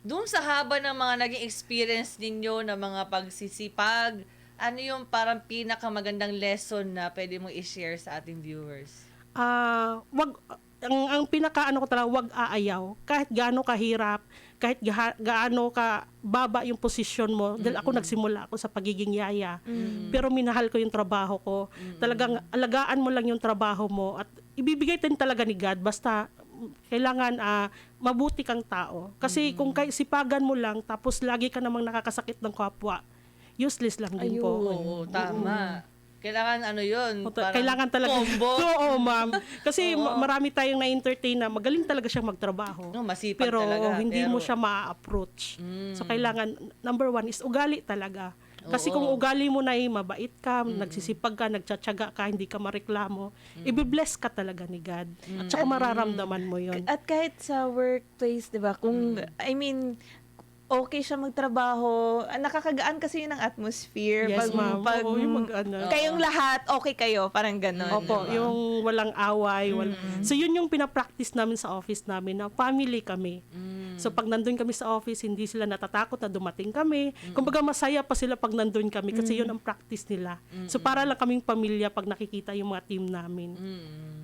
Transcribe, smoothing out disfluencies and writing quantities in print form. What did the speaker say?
Doon sa haba ng mga naging experience ninyo na mga pagsisipag, ano yung parang pinakamagandang lesson na pwede mong i-share sa ating viewers? Wag ang pinakaano ko talaga, wag aayaw. Kahit gaano kahirap, kahit gaano ka baba yung posisyon mo. Dahil ako nagsimula ako sa pagiging yaya. Pero minahal ko yung trabaho ko. Talagang alagaan mo lang yung trabaho mo at ibibigay din talaga ni God basta kailangan mabuti kang tao. Kasi kung sipagan mo lang tapos lagi ka namang nakakasakit ng kapwa, useless lang din po. Oo, tama. Kailangan ano yun, parang Kailangan talaga. combo. Oo, ma'am. Kasi marami tayong na-entertain na magaling talaga siya magtrabaho. No, masipag Pero talaga. hindi mo pero, siya ma-approach. So kailangan, number one is ugali talaga. Kasi kung ugali mo na mabait ka, nagsisipag ka, nagtsatsaga ka, hindi ka mareklamo, i-bless ka talaga ni God. At saka mararamdaman mo yun. At kahit sa workplace, 'di ba? Kung I mean, okay siya magtrabaho. Nakakagaan kasi yun ang atmosphere. Yes, ma'am. Oo, yung kayong lahat, okay kayo. Parang gano'n. Opo, diba? yung walang away. So yun yung pinapractice namin sa office namin na family kami. So pag nandun kami sa office, hindi sila natatakot na dumating kami. Kumbaga masaya pa sila pag nandun kami kasi yun ang practice nila. So para lang kaming pamilya pag nakikita yung mga team namin.